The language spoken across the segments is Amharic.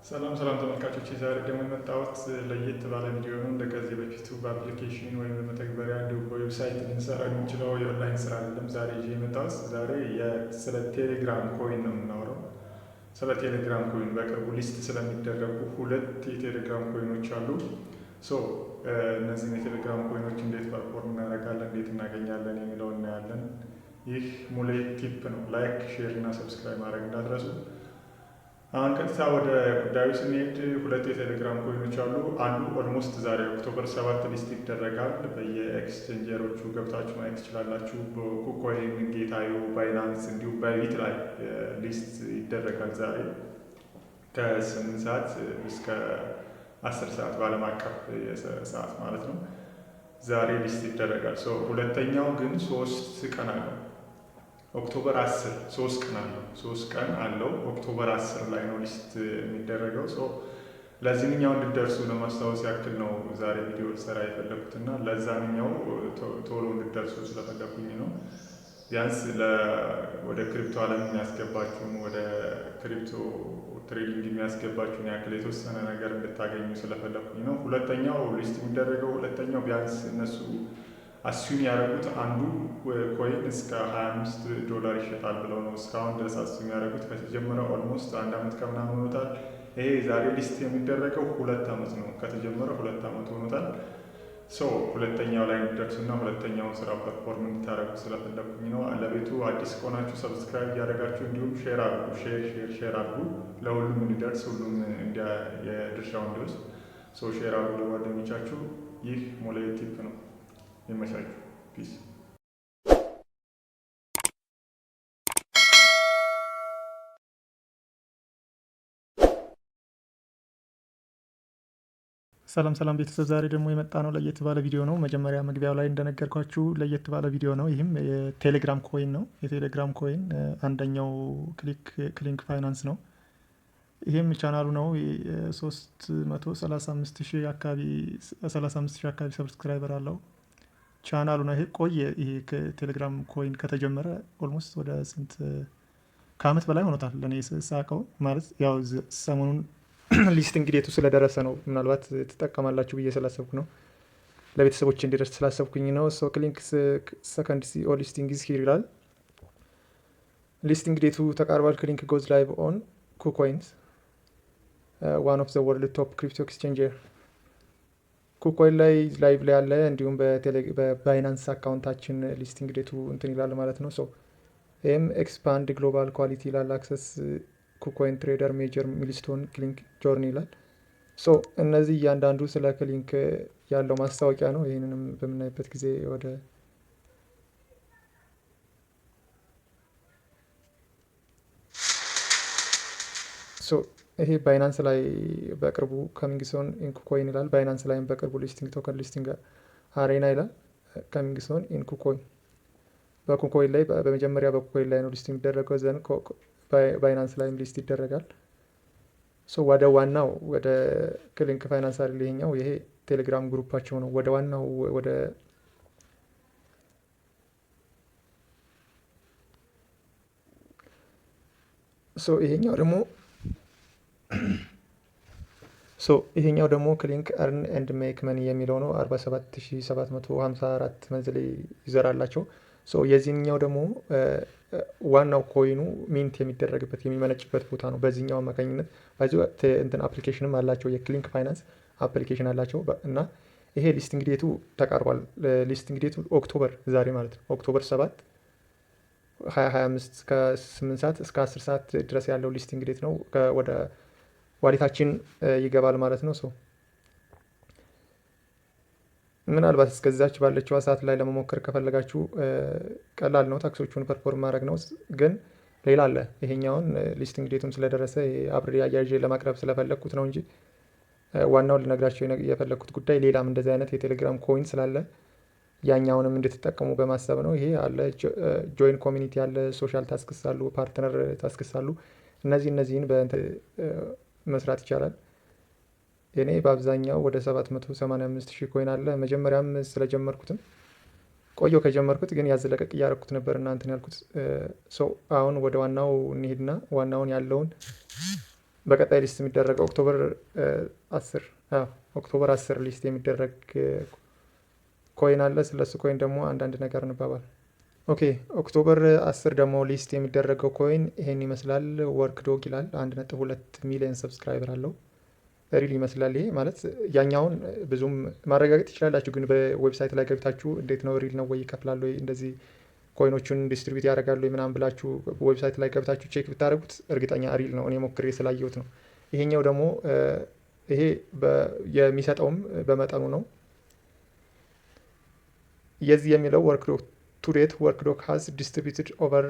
ሰላም ተመልካቾች፣ ዛሬ ደግሞ የመጣሁት ለየት ባለ ቪዲዮ ነው። እንደከዚህ በፊቱ በአፕሊኬሽን ወይም በመተግበሪያ እንዲሁም በዌብሳይት ልንሰራ የምንችለው የኦንላይን ስራ አይደለም። ዛሬ ይዤ የመጣሁት ስለ ቴሌግራም ኮይን ነው የምናወራው። ስለ ቴሌግራም ኮይን በቅርቡ ሊስት ስለሚደረጉ ሁለት የቴሌግራም ኮይኖች አሉ። እነዚህን የቴሌግራም ኮይኖች እንዴት ፐርፎርም እናደርጋለን፣ እንዴት እናገኛለን የሚለው እናያለን። ይህ ሙሌ ቲፕ ነው። ላይክ፣ ሼር እና ሰብስክራይብ ማድረግ እንዳትረሱ። አሁን ቀጥታ ወደ ጉዳዩ ስንሄድ ሁለት የቴሌግራም ኮይኖች አሉ። አንዱ ኦልሞስት ዛሬ ኦክቶበር 7 ሊስት ይደረጋል። በየኤክስቼንጀሮቹ ገብታችሁ ማየት ትችላላችሁ። በኩኮይን፣ ጌታዮ፣ ባይናንስ እንዲሁም ባይቢት ላይ ሊስት ይደረጋል። ዛሬ ከ8 ሰዓት እስከ 10 ሰዓት በዓለም አቀፍ ሰዓት ማለት ነው። ዛሬ ሊስት ይደረጋል። ሁለተኛው ግን 3 ቀን አለው። ኦክቶበር 10 3 ቀን አለው። ኦክቶበር 10 ላይ ነው ሊስት የሚደረገው። ለዚህኛው እንድደርሱ ለማስታወስ ያክል ነው ዛሬ ቪዲዮ ልሰራ የፈለኩትና ለዛኛው ቶሎ እንድደርሱ ስለፈለኩኝ ነው። ቢያንስ ወደ ክሪፕቶ ዓለም የሚያስገባችሁን ወደ ክሪፕቶ ትሬዲንግ የሚያስገባችሁን ያክል የተወሰነ ነገር እንድታገኙ ስለፈለኩኝ ነው። ሁለተኛው ሊስት የሚደረገው ቢያንስ እነሱ አስዩም ያደረጉት አንዱ ኮይን እስከ $25 ይሸጣል ብለው ነው እስካሁን ድረስ አስዩም ያደረጉት። ከተጀመረ ኦልሞስት 1 ዓመት ከምናምን ሆኖታል። ይሄ ዛሬ ሊስት የሚደረገው 2 ዓመት ነው። ከተጀመረ 2 ዓመት ሆኖታል። ሁለተኛው ላይ እንዲደርሱና ሁለተኛውን ስራ ፐርፎርም እንድታደርጉ ስለፈለኩኝ ነው። ለቤቱ አዲስ ከሆናችሁ ሰብስክራይብ እያደረጋችሁ እንዲሁም ሼር አድርጉ። ሼር አድርጉ ለሁሉም እንዲደርስ፣ ሁሉም የድርሻውን እንዲወስድ ሼር አድርጉ ለጓደኞቻችሁ። ይህ ሞሌ ቲፕ ነው። ይመቻችሁ። ፒስ። ሰላም ቤተሰብ፣ ዛሬ ደግሞ የመጣ ነው ለየት ባለ ቪዲዮ ነው። መጀመሪያ መግቢያው ላይ እንደነገርኳችሁ ለየት ባለ ቪዲዮ ነው። ይህም የቴሌግራም ኮይን ነው። የቴሌግራም ኮይን አንደኛው ክሊንክ ፋይናንስ ነው። ይህም ቻናሉ ነው። 335,000 አካባቢ ሰብስክራይበር አለው ቻናሉ ነው። ይሄ ቆየ። ይሄ ቴሌግራም ኮይን ከተጀመረ ኦልሞስት ወደ ከአመት በላይ ሆኖታል። ለእኔ ሳቀው ማለት ያው ሰሞኑን ሊስት እንግዲህ ስለደረሰ ነው። ምናልባት ትጠቀማላችሁ ብዬ ስላሰብኩ ነው። ለቤተሰቦች እንዲደርስ ስላሰብኩኝ ነው። ክሊንክ ሰከንድ ሲኦ ሊስቲንግ ኢዝ ሂር ይላል። ሊስቲንግ ዴቱ ተቃርቧል። ክሊንክ ጎዝ ላይቭ ኦን ኩኮይንስ ዋን ኦፍ ዘ ወርልድ ቶፕ ክሪፕቶ ኤክስቼንጀር። ኩኮይን ላይ ላይቭ ላይ ያለ እንዲሁም በባይናንስ አካውንታችን ሊስቲንግ ዴቱ እንትን ይላል ማለት ነው። ይህም ኤክስፓንድ ግሎባል ኳሊቲ ይላል። አክሰስ ኩኮይን ትሬደር ሜጀር ሚልስቶን ክሊንክ ጆርኒ ይላል። እነዚህ እያንዳንዱ ስለ ክሊንክ ያለው ማስታወቂያ ነው። ይህንንም በምናይበት ጊዜ ወደ ይሄ ባይናንስ ላይ በቅርቡ ካሚንግ ሶን ኢን ኩኮይን ይላል። ባይናንስ ላይም በቅርቡ ሊስቲንግ ቶከን ሊስቲንግ አሬና ይላል። ካሚንግ ሶን ኢን ኩኮይን በኩኮይን ላይ በመጀመሪያ በኩኮይን ላይ ነው ሊስት የሚደረገው። ዘን ባይናንስ ላይም ሊስት ይደረጋል። ወደ ዋናው ወደ ክሊንክ ፋይናንስ አይደል ይሄኛው። ይሄ ቴሌግራም ግሩፓቸው ነው። ወደ ዋናው ወደ ይሄኛው ደግሞ ክሊንክ እርን ኤንድ ሜክ መኒ የሚለው ነው። 47,754 መንዝሊ ዩዘር አላቸው። የዚህኛው ደግሞ ዋናው ኮይኑ ሚንት የሚደረግበት የሚመነጭበት ቦታ ነው። በዚህኛው አማካኝነት እንትን አፕሊኬሽንም አላቸው። የክሊንክ ፋይናንስ አፕሊኬሽን አላቸው እና ይሄ ሊስቲንግ ዴቱ ተቃርቧል። ሊስቲንግ ዴቱ ኦክቶበር ዛሬ ማለት ነው ኦክቶበር 7 2025 ከ8 ሰዓት እስከ 10 ሰዓት ድረስ ያለው ሊስቲንግ ዴት ነው። ወደ ዋሌታችን ይገባል ማለት ነው። ምናልባት እስከዛች ባለችው ሰዓት ላይ ለመሞከር ከፈለጋችሁ ቀላል ነው። ታክሶቹን ፐርፎርም ማድረግ ነው። ግን ሌላ አለ። ይሄኛውን ሊስቲንግ ዴቱም ስለደረሰ አብሬ አያይዤ ለማቅረብ ስለፈለግኩት ነው እንጂ ዋናውን ልነግራቸው የፈለግኩት ጉዳይ ሌላም እንደዚህ አይነት የቴሌግራም ኮይን ስላለ ያኛውንም እንድትጠቀሙ በማሰብ ነው። ይሄ አለ ጆይን ኮሚኒቲ አለ፣ ሶሻል ታስክስ አሉ፣ ፓርትነር ታስክስ አሉ። እነዚህን መስራት ይቻላል። እኔ በአብዛኛው ወደ 785,000 ኮይን አለ። መጀመሪያም ስለጀመርኩትም ቆየው ከጀመርኩት ግን ያዝለቀቅ እያደረኩት ነበር እና እንትን ያልኩት። አሁን ወደ ዋናው እንሂድና ዋናውን ያለውን በቀጣይ ሊስት የሚደረገው ኦክቶበር 10 ሊስት የሚደረግ ኮይን አለ። ስለሱ ኮይን ደግሞ አንዳንድ ነገር እንባባል። ኦኬ ኦክቶበር 10 ደግሞ ሊስት የሚደረገው ኮይን ይሄን ይመስላል። ወርክ ዶግ ይላል። 1.2 ሚሊዮን ሰብስክራይበር አለው። ሪል ይመስላል። ይሄ ማለት ያኛውን ብዙም ማረጋገጥ ይችላላችሁ፣ ግን በዌብሳይት ላይ ገብታችሁ እንዴት ነው ሪል ነው ወይ ይከፍላል ወይ እንደዚህ ኮይኖቹን ዲስትሪቢዩት ያደርጋሉ ምናምን ብላችሁ ዌብሳይት ላይ ገብታችሁ ቼክ ብታደርጉት እርግጠኛ ሪል ነው። እኔ ሞክሬ ስላየሁት ነው። ይሄኛው ደግሞ ይሄ የሚሰጠውም በመጠኑ ነው። የዚህ የሚለው ወርክ ዶግ ቱ ዴት ወርክ ዶግ ሃዝ ዲስትሪቢዩትድ ኦቨር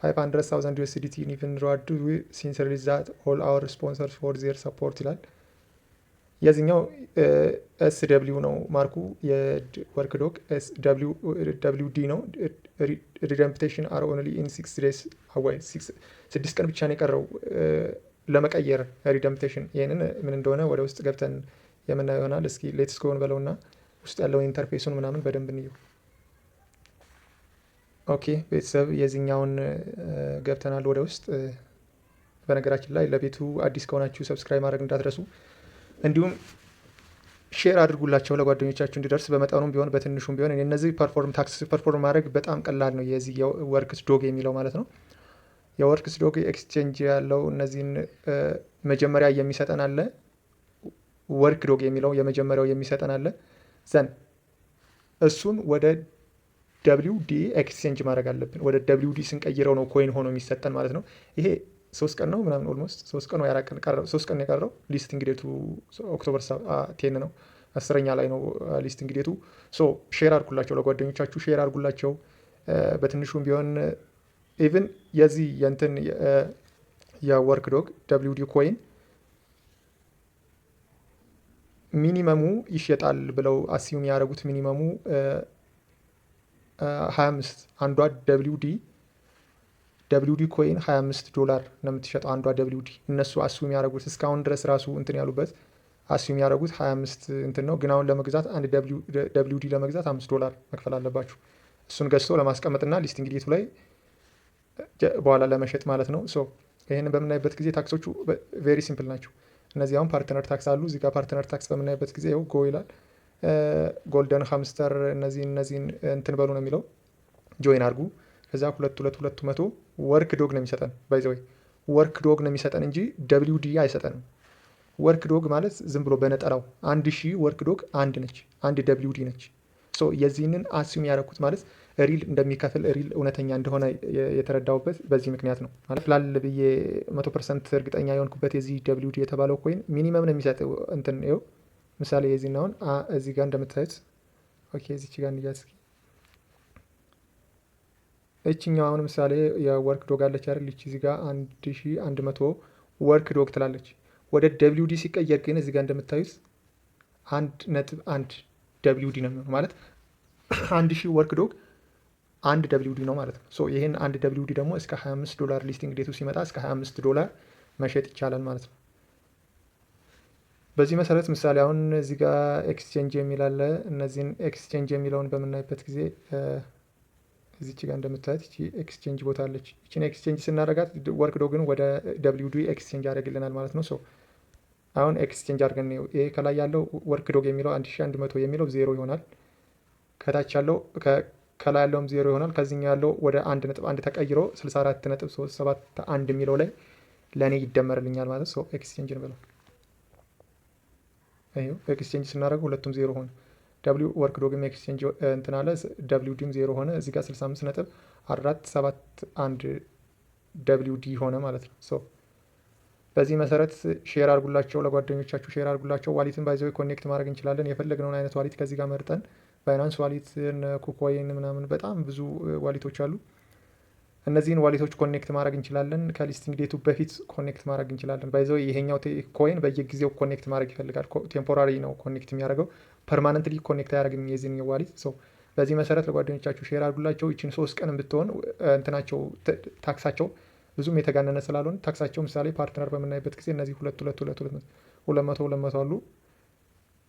500,000 USDT in even reward we sincerely that all our sponsors for their support ይላል። የዚህኛው SW ነው ማርኩ የወርክ ዶግ SWD ነው። ሪደምፕቴሽን አር ኦንሊ ኢን 6 days አዋይ 6 ቀን ብቻ ነው የቀረው ለመቀየር ሪደምፕቴሽን። ይህንን ምን እንደሆነ ወደ ውስጥ ገብተን የምናየው ይሆናል። እስኪ ሌትስ ጎን በለውና ውስጥ ያለውን ኢንተርፌሱን ምናምን በደንብ እንየው። ኦኬ ቤተሰብ የዚህኛውን ገብተናል ወደ ውስጥ። በነገራችን ላይ ለቤቱ አዲስ ከሆናችሁ ሰብስክራይብ ማድረግ እንዳትረሱ፣ እንዲሁም ሼር አድርጉላቸው ለጓደኞቻችሁ እንዲደርስ በመጠኑም ቢሆን በትንሹም ቢሆን። እነዚህ ታክስ ፐርፎርም ማድረግ በጣም ቀላል ነው። የዚህ የወርክስ ዶግ የሚለው ማለት ነው። የወርክስ ዶግ ኤክስቼንጅ ያለው እነዚህን መጀመሪያ የሚሰጠን አለ። ወርክ ዶግ የሚለው የመጀመሪያው የሚሰጠን አለ። ዘን እሱን ወደ WD ኤክስቼንጅ ማድረግ አለብን። ወደ WD ስንቀይረው ነው ኮይን ሆኖ የሚሰጠን ማለት ነው። ይሄ 3 ቀን ነው ምናምን ኦልሞስት 3 ቀን ወይ 4 ቀን ቀረው። 3 ቀን የቀረው ሊስቲንግ ዴቱ ኦክቶበር 10 ነው። 10ኛ ላይ ነው ሊስቲንግ ዴቱ። ሶ ሼር አድርጉላቸው ለጓደኞቻችሁ፣ ሼር አድርጉላቸው በትንሹም ቢሆን። ኢቭን የዚህ የእንትን የወርክ ዶግ WD ኮይን ሚኒመሙ ይሸጣል ብለው አሲዩም ያደረጉት ሚኒመሙ 25 አንዷ WD ኮይን $25 ነው የምትሸጠው አንዷ WD። እነሱ አሱም ያደረጉት እስካሁን ድረስ ራሱ እንትን ያሉበት አሱም ያደረጉት 25 እንትን ነው። ግን አሁን ለመግዛት አንድ WD ለመግዛት $5 መክፈል አለባችሁ። እሱን ገዝቶ ለማስቀመጥና ሊስቲንግ ዴቱ ላይ በኋላ ለመሸጥ ማለት ነው። ሶ ይህንን በምናይበት ጊዜ ታክሶቹ ቬሪ ሲምፕል ናቸው። እነዚህ አሁን ፓርትነር ታክስ አሉ። እዚህ ጋር ፓርትነር ታክስ በምናይበት ጊዜ ይኸው ጎ ይላል። ጎልደን ሃምስተር እነዚህን እንትን በሉ ነው የሚለው ጆይን አድርጉ። ከዛ 200 ወርክ ዶግ ነው የሚሰጠን። ባይ ዘ ወይ ወርክ ዶግ ነው የሚሰጠን እንጂ WD አይሰጠንም። ወርክ ዶግ ማለት ዝም ብሎ በነጠላው 1000 ወርክ ዶግ አንድ ነች፣ አንድ WD ነች። ሶ የዚህንን አሱም ያደረኩት ማለት ሪል እንደሚከፍል ሪል እውነተኛ እንደሆነ የተረዳውበት በዚህ ምክንያት ነው። ማለት ላል ብዬ 100% እርግጠኛ የሆንኩበት የዚህ WD የተባለው ኮይን ሚኒመም ነው የሚሰጠው እንትን ይኸው ምሳሌ የዚህን አሁን እዚህ ጋር እንደምታዩት ኦኬ እዚች ጋር እንያዝ እስኪ። እችኛው አሁን ምሳሌ የወርክ ዶግ አለች አይደል? እዚህ ጋር 1100 ወርክ ዶግ ትላለች። ወደ WD ሲቀየር ግን እዚህ ጋር እንደምታዩት 1.1 WD ነው የሚሆነው። ማለት 1000 ወርክ ዶግ 1 WD ነው ማለት ነው። ሶ ይሄን 1 WD ደግሞ እስከ $25 ሊስቲንግ ዴቱ ሲመጣ እስከ $25 መሸጥ ይቻላል ማለት ነው። በዚህ መሰረት ምሳሌ አሁን እዚህ ጋር ኤክስቼንጅ የሚል አለ። እነዚህን ኤክስቼንጅ የሚለውን በምናይበት ጊዜ እዚች ጋር እንደምታዩት እቺ ኤክስቼንጅ ቦታ አለች። እቺን ኤክስቼንጅ ስናደርጋት ወርክ ዶግን ወደ WD ኤክስቼንጅ ያደርግልናል ማለት ነው። ሶ አሁን ኤክስቼንጅ አድርገን ነው ይሄ ከላይ ያለው ወርክ ዶግ የሚለው 1100 የሚለው 0 ይሆናል። ከታች ያለው ከላይ ያለውም 0 ይሆናል። ከዚህኛው ያለው ወደ 1.1 ተቀይሮ 64.371 የሚለው ላይ ለኔ ይደመርልኛል ማለት ሶ ኤክስቼንጅ እንበለው። ኤክስቼንጅ ስናደርገው ሁለቱም 0 ሆነ። W ወርክ ዶግም ኤክስቼንጅ እንትን አለ፣ WDም 0 ሆነ። እዚህ ጋር 65.471 WD ሆነ ማለት ነው። ሶ በዚህ መሰረት ሼር አድርጉላቸው ለጓደኞቻችሁ፣ ሼር አድርጉላቸው። ዋሊትን ባይዘው ኮኔክት ማድረግ እንችላለን። የፈለግነውን አይነት ዋሊት ከዚህ ጋር መርጠን ባይናንስ ዋሊት፣ ኩኮይን ምናምን በጣም ብዙ ዋሊቶች አሉ። እነዚህን ዋሊቶች ኮኔክት ማድረግ እንችላለን። ከሊስቲንግ ዴቱ በፊት ኮኔክት ማድረግ እንችላለን። ባይዘው ይሄኛው ኮይን በየጊዜው ኮኔክት ማድረግ ይፈልጋል። ቴምፖራሪ ነው ኮኔክት የሚያደርገው፣ ፐርማነንትሊ ኮኔክት አያደርግም የዚህን ዋሊት። ሶ በዚህ መሰረት ለጓደኞቻችሁ ሼር አድርጉላቸው። ይችን 3 ቀን ብትሆን እንትናቸው ታክሳቸው ብዙም የተጋነነ ስላልሆነ ታክሳቸው ምሳሌ ፓርትነር በምናይበት ጊዜ እነዚህ 200 አሉ።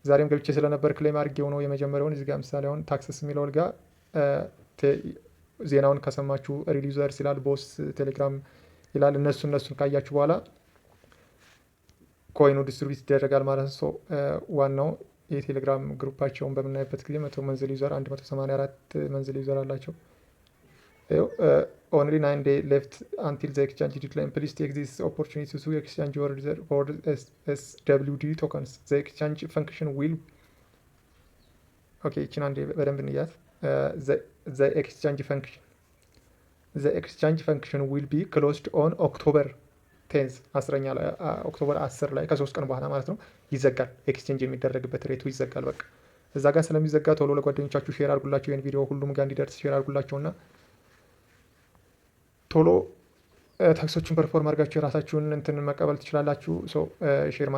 ዛሬም ገብቼ ስለነበር ክሌም አድርጌው ነው የመጀመሪያውን። እዚህ ጋር ምሳሌ አሁን ታክስስ የሚለው ጋር ዜናውን ከሰማችሁ ሪል ዩዘርስ ይላል፣ ቦስ ቴሌግራም ይላል። እነሱን ካያችሁ በኋላ ኮይኑ ዲስትሪቢዩት ይደረጋል ማለት ነው። ዋናው የቴሌግራም ግሩፓቸውን በምናይበት ጊዜ 100 መንዝል ዩዘር 184 መንዝል ዩዘር አላቸው። ኦንሊ 9 ዴይ ሌፍት አንቲል ዘ ኤክስቻንጅ ዲድላይን ፕሊዝ ቴክ ዚስ ኦፖርቹኒቲ ቱ ኤክስቻንጅ ዮር SWD ቶከንስ ዘ ኤክስቻንጅ ፈንክሽን ዊል ኦኬ ይችን አንዴ በደንብ እንያት። ዘ ኤክስቻንጅ ፈንክሽን ዊል ቢ ክሎዝድ ኦን ኦክቶበር 10 ኦክቶበር 10 ላይ ከ3 ቀን በኋላ ማለት ነው ይዘጋል። ኤክስቼንጅ የሚደረግበት ሬቱ ይዘጋል። በቃ እዛ ጋር ስለሚዘጋ ቶሎ ለጓደኞቻችሁ ሼር አድርጉላቸው። ይህን ቪዲዮ ሁሉም ጋር እንዲደርስ ሼር አድርጉላቸውና ቶሎ ታክሶችን ፐርፎርም አድርጋችሁ የራሳችሁን እንትን መቀበል ትችላላችሁ። ሼር